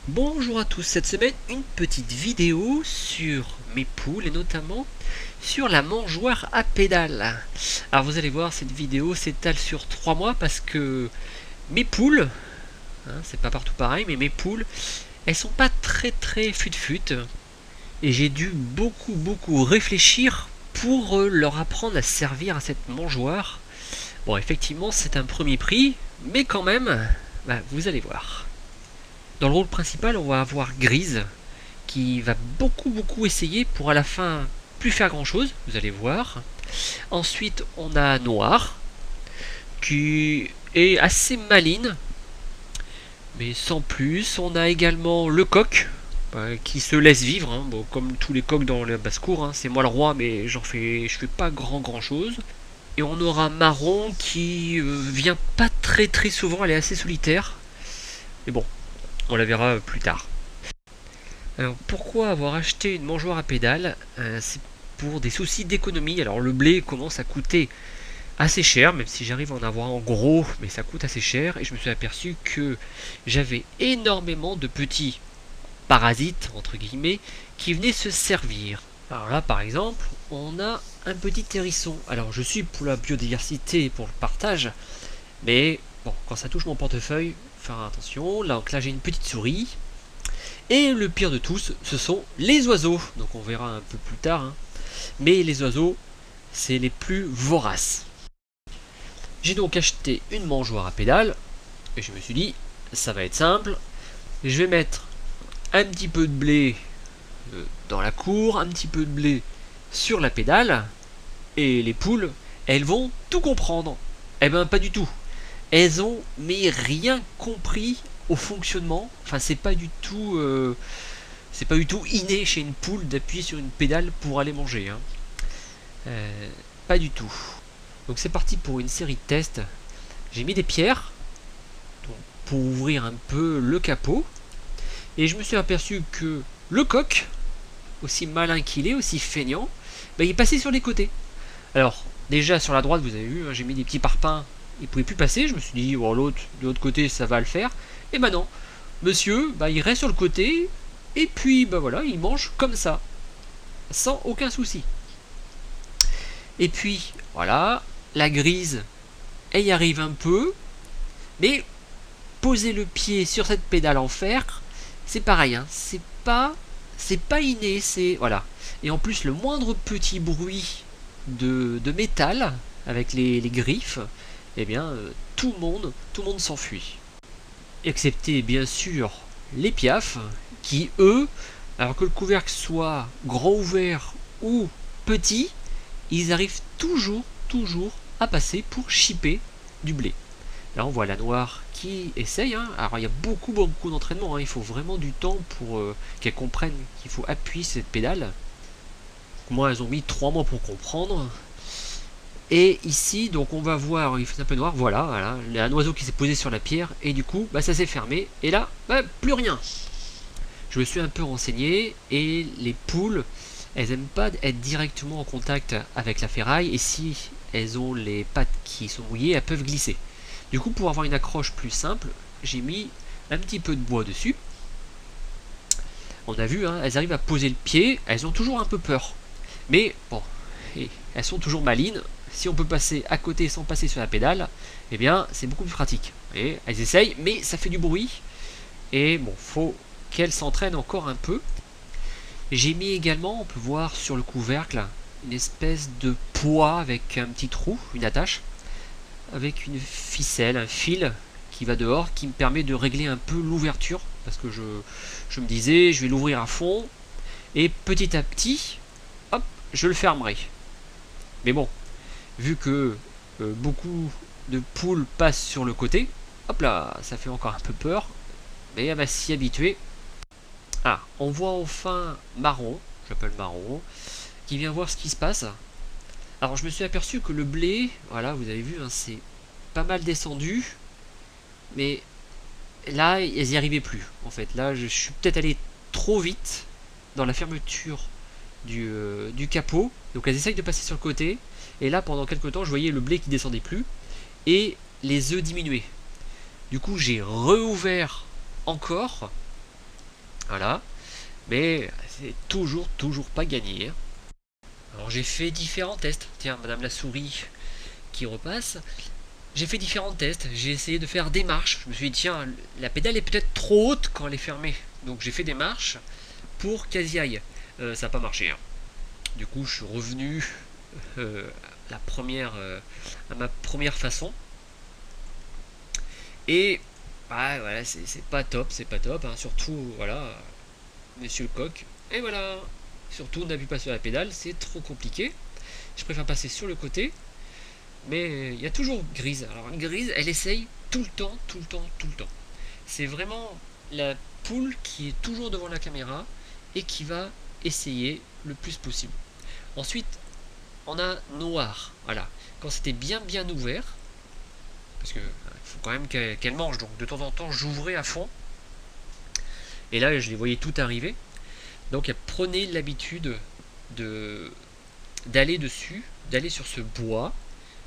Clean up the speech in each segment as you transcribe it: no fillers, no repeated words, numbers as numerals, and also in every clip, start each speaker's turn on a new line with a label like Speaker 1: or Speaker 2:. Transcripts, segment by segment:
Speaker 1: Bonjour à tous, cette semaine une petite vidéo sur mes poules et notamment sur la mangeoire à pédales. Alors vous allez voir, cette vidéo s'étale sur 3 mois parce que mes poules, c'est pas partout pareil, mais mes poules, elles sont pas très fut-fut et j'ai dû beaucoup réfléchir pour leur apprendre à servir à cette mangeoire. Bon, effectivement c'est un premier prix, mais quand même, vous allez voir. Dans le rôle principal, on va avoir Grise, qui va beaucoup essayer pour à la fin plus faire grand chose, vous allez voir. Ensuite, on a Noir, qui est assez maline, mais sans plus. On a également le coq, qui se laisse vivre, bon, comme tous les coqs dans la basse-cour, c'est moi le roi, mais je fais pas grand chose. Et on aura Marron qui vient pas très souvent, elle est assez solitaire. Mais bon, on la verra plus tard. Alors pourquoi avoir acheté une mangeoire à pédales? C'est pour des soucis d'économie. Alors le blé commence à coûter assez cher, même si j'arrive à en avoir en gros, mais ça coûte assez cher. Et je me suis aperçu que j'avais énormément de petits parasites, entre guillemets, qui venaient se servir. Alors là par exemple, on a un petit hérisson. Alors je suis pour la biodiversité et pour le partage, mais bon, quand ça touche mon portefeuille, faire attention. Là, donc là j'ai une petite souris. Et le pire de tous, ce sont les oiseaux. Donc on verra un peu plus tard. Mais les oiseaux, c'est les plus voraces. J'ai donc acheté une mangeoire à pédales. Et je me suis dit, ça va être simple. Je vais mettre un petit peu de blé dans la cour, un petit peu de blé sur la pédale. Et les poules, elles vont tout comprendre. Eh ben pas du tout. Elles ont mais rien compris au fonctionnement. Enfin c'est pas du tout inné chez une poule d'appuyer sur une pédale pour aller manger. Pas du tout. Donc c'est parti pour une série de tests. J'ai mis des pierres pour ouvrir un peu le capot. Et je me suis aperçu que le coq, aussi malin qu'il est, aussi feignant, il est passé sur les côtés. Alors déjà sur la droite vous avez vu, j'ai mis des petits parpaings. Il pouvait plus passer, je me suis dit, oh, de l'autre côté ça va le faire. Et non, monsieur, il reste sur le côté, et puis voilà, il mange comme ça, sans aucun souci. Et puis voilà, la Grise, elle y arrive un peu, mais poser le pied sur cette pédale en fer, c'est pareil, c'est pas inné, c'est voilà. Et en plus le moindre petit bruit de métal avec les griffes, eh bien tout le monde s'enfuit. Excepté bien sûr les piafs, qui eux, alors que le couvercle soit grand ouvert ou petit, ils arrivent toujours à passer pour chipper du blé. Là on voit la noire qui essaye, alors il y a beaucoup d'entraînement, il faut vraiment du temps pour qu'elles comprennent qu'il faut appuyer cette pédale. Moi elles ont mis 3 mois pour comprendre. Et ici, donc on va voir, il fait un peu noir, voilà, il y a un oiseau qui s'est posé sur la pierre, et du coup, ça s'est fermé, et là, plus rien. Je me suis un peu renseigné, et les poules, elles n'aiment pas être directement en contact avec la ferraille, et si elles ont les pattes qui sont mouillées, elles peuvent glisser. Du coup, pour avoir une accroche plus simple, j'ai mis un petit peu de bois dessus. On a vu, elles arrivent à poser le pied, elles ont toujours un peu peur. Mais bon, elles sont toujours malines. Si on peut passer à côté sans passer sur la pédale, eh bien c'est beaucoup plus pratique. Et elles essayent, mais ça fait du bruit. Et bon, faut qu'elles s'entraînent encore un peu. J'ai mis également, on peut voir sur le couvercle, une espèce de poids avec un petit trou, une attache, avec une ficelle, un fil qui va dehors, qui me permet de régler un peu l'ouverture. Parce que je me disais, je vais l'ouvrir à fond, et petit à petit, hop, je le fermerai. Mais bon, vu que beaucoup de poules passent sur le côté, hop là, ça fait encore un peu peur, mais elle va s'y habituer. Ah, on voit enfin Marron, j'appelle Marron, qui vient voir ce qui se passe. Alors je me suis aperçu que le blé, voilà, vous avez vu, c'est pas mal descendu, mais là, elles n'y arrivaient plus. En fait, là, je suis peut-être allé trop vite dans la fermeture du capot, donc elles essayent de passer sur le côté. Et là, pendant quelques temps, je voyais le blé qui descendait plus et les œufs diminuaient. Du coup, j'ai réouvert encore Voilà. Mais c'est toujours pas gagné, hein. Alors j'ai fait différents tests. Tiens, madame la souris qui repasse. J'ai fait différents tests. J'ai essayé de faire des marches. Je me suis dit, tiens, la pédale est peut-être trop haute quand elle est fermée. Donc j'ai fait des marches pour qu'elle y aille. Ça n'a pas marché, hein. Du coup, je suis revenu à ma première façon. Et bah, voilà, c'est pas top, hein. Surtout, voilà, monsieur le coq. Et voilà, surtout n'appuie pas sur la pédale, c'est trop compliqué. Je préfère passer sur le côté. Mais il y a toujours Grise. Alors Grise, elle essaye tout le temps, tout le temps, tout le temps. C'est vraiment la poule qui est toujours devant la caméra et qui va essayer le plus possible. Ensuite, on a Noir. Voilà. Quand c'était bien ouvert, parce que il faut quand même qu'elle mange, donc de temps en temps j'ouvrais à fond. Et là, je les voyais tout arriver. Donc elle prenait l'habitude d'aller dessus, d'aller sur ce bois.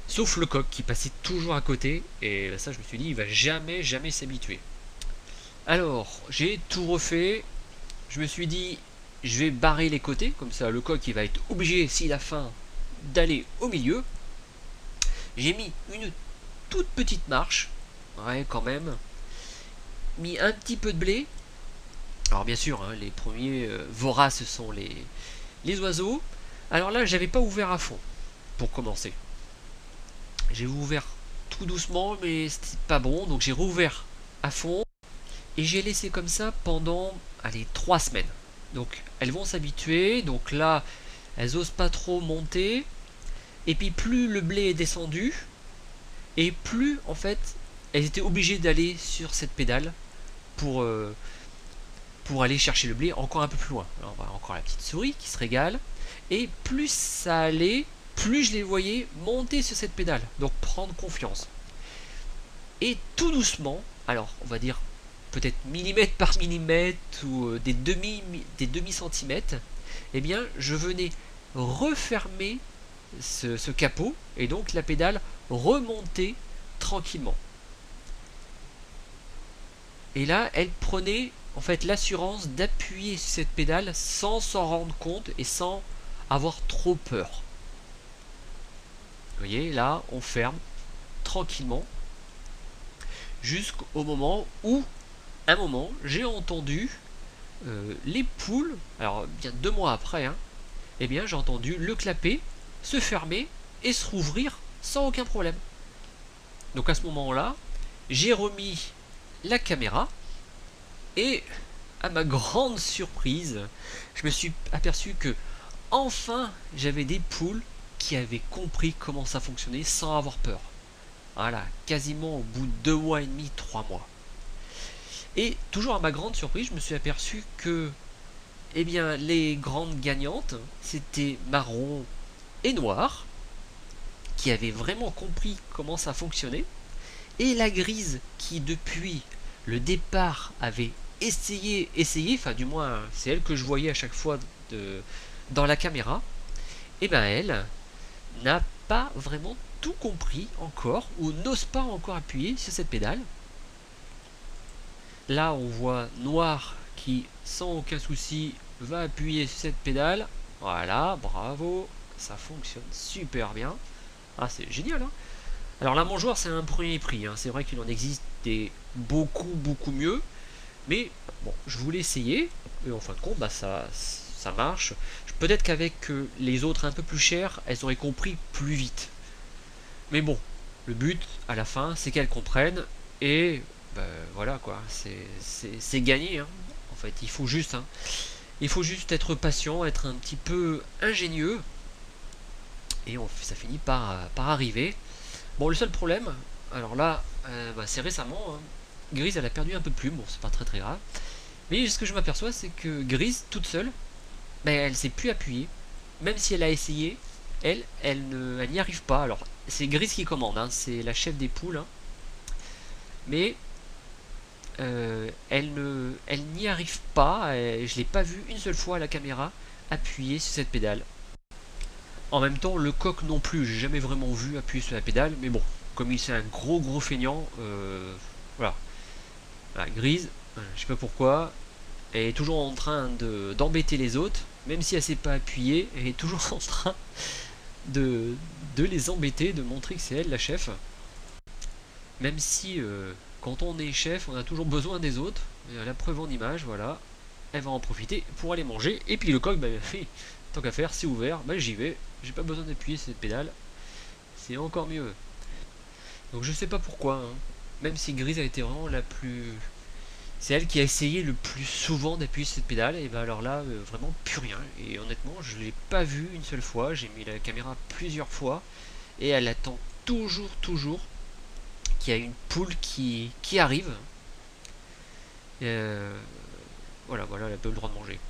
Speaker 1: Sauf le coq qui passait toujours à côté. Et ça, je me suis dit, il va jamais s'habituer. Alors, j'ai tout refait. Je me suis dit, je vais barrer les côtés. Comme ça, le coq, il va être obligé, s'il a faim, d'aller au milieu. J'ai mis une toute petite marche. Ouais, quand même. Mis un petit peu de blé. Alors, bien sûr, hein, les premiers voraces sont les oiseaux. Alors là, j'avais pas ouvert à fond, pour commencer. J'ai ouvert tout doucement, mais c'était pas bon, donc j'ai rouvert à fond et j'ai laissé comme ça pendant, allez, 3 semaines. Donc elles vont s'habituer, donc là elles osent pas trop monter, et puis plus le blé est descendu, et plus en fait elles étaient obligées d'aller sur cette pédale pour aller chercher le blé encore un peu plus loin. Alors on va encore la petite souris qui se régale, et plus ça allait, plus je les voyais monter sur cette pédale, donc prendre confiance. Et tout doucement, alors on va dire peut-être millimètre par millimètre ou des demi centimètres, eh bien je venais refermer ce capot et donc la pédale remontait tranquillement. Et là, elle prenait en fait l'assurance d'appuyer sur cette pédale sans s'en rendre compte et sans avoir trop peur. Vous voyez, là, on ferme tranquillement jusqu'au moment où, un moment, j'ai entendu les poules, alors bien 2 mois après, hein, eh bien j'ai entendu le clapet se fermer et se rouvrir sans aucun problème. Donc à ce moment-là, j'ai remis la caméra et à ma grande surprise, je me suis aperçu que enfin j'avais des poules qui avaient compris comment ça fonctionnait sans avoir peur. Voilà, quasiment au bout de 2 mois et demi, 3 mois. Et toujours à ma grande surprise, je me suis aperçu que eh bien, les grandes gagnantes, c'était Marron et Noir, qui avaient vraiment compris comment ça fonctionnait, et la Grise, qui depuis le départ avait essayé, enfin du moins c'est elle que je voyais à chaque fois dans la caméra, et bien elle n'a pas vraiment tout compris encore, ou n'ose pas encore appuyer sur cette pédale. Là on voit Noir qui sans aucun souci va appuyer sur cette pédale. Voilà, bravo, ça fonctionne super bien. Ah, c'est génial, hein. Alors la mangeoire c'est un premier prix, hein. C'est vrai qu'il en existe des beaucoup mieux, mais bon, je voulais essayer et en fin de compte bah, ça marche. Peut-être qu'avec les autres un peu plus chers, elles auraient compris plus vite. Mais bon, le but à la fin c'est qu'elles comprennent et bah, voilà quoi, c'est gagné, hein. En fait il faut juste être patient, être un petit peu ingénieux et ça finit par arriver. Bon, le seul problème, alors là bah, c'est récemment, hein, Grise elle a perdu un peu de plume, bon c'est pas très grave, mais ce que je m'aperçois c'est que Grise toute seule, bah, elle sait plus appuyer, même si elle a essayé, elle n'y arrive pas. Alors c'est Grise qui commande, hein, c'est la chef des poules, hein, mais elle n'y arrive pas, je l'ai pas vu une seule fois à la caméra appuyer sur cette pédale. En même temps, le coq non plus, j'ai jamais vraiment vu appuyer sur la pédale, mais bon, comme il c'est un gros feignant, voilà. Voilà, Grise, je sais pas pourquoi, Elle est toujours en train d'embêter les autres, même si elle s'est pas appuyée, elle est toujours en train de, de les embêter, de montrer que c'est elle la chef. Même si quand on est chef, on a toujours besoin des autres. Et la preuve en image, voilà. Elle va en profiter pour aller manger. Et puis le coq, bah, tant qu'à faire, c'est ouvert, bah, j'y vais. J'ai pas besoin d'appuyer cette pédale. C'est encore mieux. Donc je sais pas pourquoi, hein. Même si Grise a été vraiment la plus... C'est elle qui a essayé le plus souvent d'appuyer cette pédale, et ben alors là, vraiment plus rien. Et honnêtement, je l'ai pas vue une seule fois, j'ai mis la caméra plusieurs fois, et elle attend toujours, qu'il y a une poule qui arrive. Euh, voilà, elle a pas eu le droit de manger.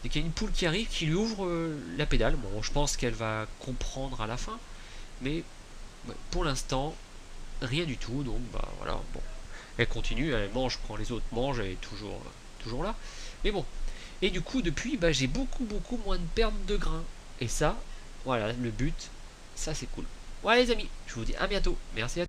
Speaker 1: Dès qu'il y a une poule qui arrive, qui lui ouvre la pédale, bon, je pense qu'elle va comprendre à la fin, mais ouais, pour l'instant, rien du tout, donc bah voilà, bon. Elle continue, elle mange quand les autres mangent, elle est toujours là. Mais bon. Et du coup, depuis, bah, j'ai beaucoup moins de pertes de grains. Et ça, voilà, le but, ça c'est cool. Voilà les amis, je vous dis à bientôt. Merci à tous.